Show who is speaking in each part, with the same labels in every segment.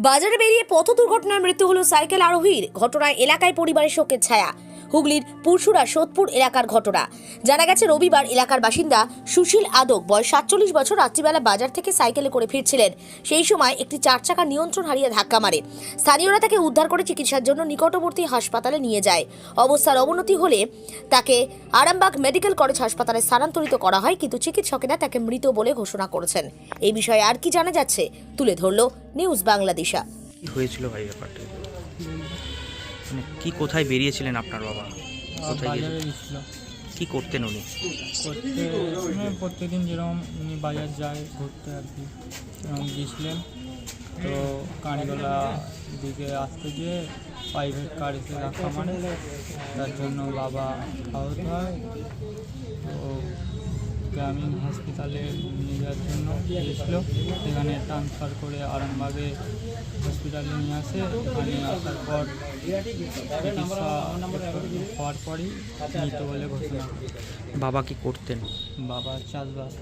Speaker 1: বাজারে বেরিয়ে পথ দুর্ঘটনায় মৃত্যু হলো সাইকেল আরোহীর। ঘটনায় এলাকায় পরিবারের শোকের ছায়া। হুগলির পুরসুরা সোদপুর এলাকার ঘটনা। জানা গেছে রবিবার এলাকার বাসিন্দা সুশীল আদক বয়স 47 বছর রাত্রিবেলা বাজার থেকে সাইকেলে করে ফিরছিলেন। সেই সময় একটি 4 চাকা নিয়ন্ত্রণ হারিয়ে ধাক্কা মারে। স্থানীয়রা তাকে উদ্ধার করে চিকিৎসার জন্য নিকটবর্তী হাসপাতালে নিয়ে যায়। অবস্থার অবনতি হলে তাকে আরামবাগ মেডিকেল কলেজ হাসপাতালে স্থানান্তরিত করা হয়, কিন্তু চিকিৎসকেরা তাকে মৃত বলে ঘোষণা করেছেন। এই বিষয়ে আর কি জানা যাচ্ছে তুলে ধরল নিউজ বাংলাদেশা।
Speaker 2: কি হয়েছিল ভাই ব্যাপারটা? মানে কি কোথায় বেরিয়েছিলেন আপনার বাবা? কোথায়
Speaker 3: বাজারে
Speaker 2: গিয়েছিলেন?
Speaker 3: গেছিল
Speaker 2: কি করতেন উনি?
Speaker 3: প্রত্যেকদিন যেরকম উনি বাজার যায় ঘুরতে আর কি, এরকম গিয়েছিলেন। তো কাঁড়িগোলা দিকে আসতে গিয়ে প্রাইভেট কার এসে ধাক্কা মারে, তার জন্য বাবা আহত হয়। তো গ্রামীণ হসপিটালে নিয়ে যাওয়ার জন্য গিয়েছিল, সেখানে ট্রান্সফার করে আরামবাগে হসপিটালে নিয়ে আসে। এখানে আসার পর চিকিৎসা হওয়ার পরই মৃত বলে ঘোষণা করে।
Speaker 2: বাবা কি করতেন?
Speaker 3: বাবা চাষবাস।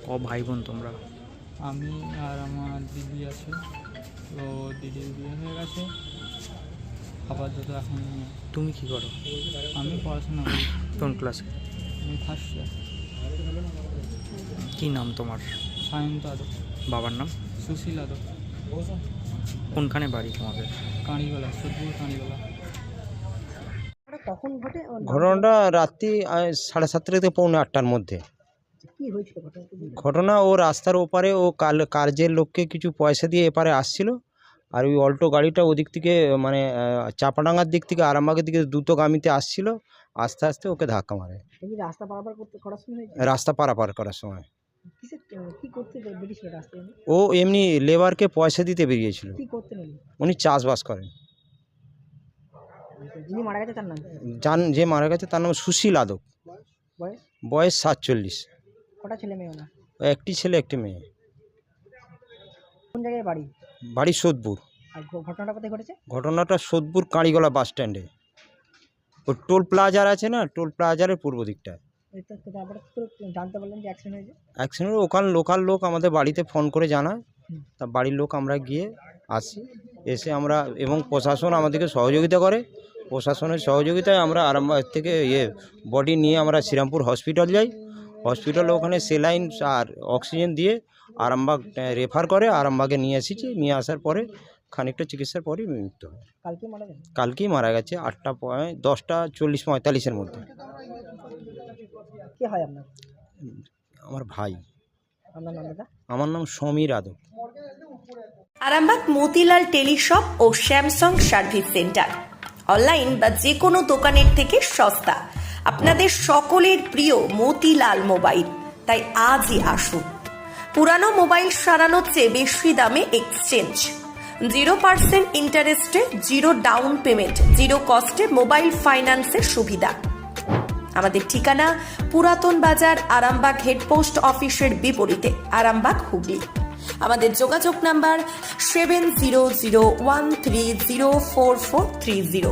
Speaker 2: ক ভাই বোন তোমরা?
Speaker 3: আমি আর আমার দিদি আছে, তো দিদির বিয়ে হয়ে গেছে, আপাতত এখন নিয়ে।
Speaker 2: তুমি কি করো?
Speaker 3: আমি পড়াশোনা করি,
Speaker 2: কোন ক্লাসে?
Speaker 3: আমি ফার্স্ট ইয়ার।
Speaker 2: কি নাম তোমার?
Speaker 3: সায়ন্ত আদক।
Speaker 2: বাবার নাম?
Speaker 3: সুশীল আদক।
Speaker 2: কোনখানে বাড়ি তোমাদের?
Speaker 3: কাঁড়িগোলা, সোদপুর কাঁড়িগোলা।
Speaker 1: কখন ঘটে?
Speaker 4: ঘটনাটা রাত্রি 7:30 থেকে পৌনে 8টার মধ্যে।
Speaker 1: কি হয়েছিল
Speaker 4: ঘটনা ও রাস্তার ওপারে ও কার্যের লোককে কিছু পয়সা দিয়ে এপারে আসছিল, আর ওই অল্টো গাড়িটা ওদিক থেকে মানে চাপাডাঙ্গার দিক থেকে আরামবাগের দিকে দ্রুতগামীতে আসছিল। আস্তে আস্তে ওকে ধাক্কা মারে
Speaker 1: রাস্তা পারাপার করার সময়
Speaker 4: রাস্তা পারাপার করার সময়।
Speaker 1: কি করতে বেরিয়েছিল রাস্তায়?
Speaker 4: ও এমনি লেবারকে পয়সা দিতে বেরিয়েছিল।
Speaker 1: কি করতেন
Speaker 4: উনি চাষবাস করেন।
Speaker 1: যিনি মারা গেছে তার নাম?
Speaker 4: যে মারা গেছে তার নাম সুশীল আদক,
Speaker 1: বয়স?
Speaker 4: বয়স 47।
Speaker 1: কটা ছেলে মেয়ে ওনার?
Speaker 4: একটি ছেলে একটি মেয়ে।
Speaker 1: কোন জায়গায় বাড়ি?
Speaker 4: বাড়ি সোদপুর।
Speaker 1: আর ঘটনাটা কোথায় ঘটেছে?
Speaker 4: ঘটনাটা সোদপুর কাঁড়িগোলা বাস স্ট্যান্ডে, ও টোল প্লাজার আছে না, টোল প্লাজারের পূর্ব দিকটায়।
Speaker 1: তারপরে জানতে পারলেন যে অ্যাক্সিডেন্ট হয়েছে?
Speaker 4: অ্যাক্সিডেন্ট ওখানে লোকাল লোক আমাদের বাড়িতে ফোন করে জানায়, তা বাড়ির লোক আমরা গিয়ে আসি, এসে আমরা এবং প্রশাসন আমাদেরকে সহযোগিতা করে। প্রশাসনের সহযোগিতায় আমরা আরামবাগ থেকে বডি নিয়ে আমরা শ্রীরামপুর হসপিটাল যাই। হসপিটালে ওখানে সেলাইন আর অক্সিজেন দিয়ে আরামবাগ রেফার করে। আরামবাগে নিয়ে এসেছি, নিয়ে আসার পরে খানিকটা চিকিৎসার পরই মৃত্যু হয়। কালকেই মারা গেছে 10:40-45 মধ্যে।
Speaker 1: কে হয় আপনার?
Speaker 4: আমার ভাই।
Speaker 1: আপনার নাম দাদা?
Speaker 4: আমার নাম সমীর আদক।
Speaker 5: আরামবাগ মতিলাল টেলিশপ ও স্যামসাং সার্ভিস সেন্টার অনলাইন বা যে কোনো দোকানের থেকে সস্তা। আপনাদের সকলের প্রিয় মতিলাল মোবাইল, তাই আজই আসুন। পুরানো মোবাইল সারানোর চেয়ে বেশি দামে এক্সচেঞ্জ, 0% ইন্টারেস্টে, 0 ডাউন পেমেন্ট, 0 কস্টে মোবাইল ফাইন্যান্সের সুবিধা। আমাদের ঠিকানা পুরাতন বাজার, আরামবাগ হেডপোস্ট অফিসের বিপরীতে, আরামবাগ, হুগলি। আমাদের যোগাযোগ নাম্বার 7001304430।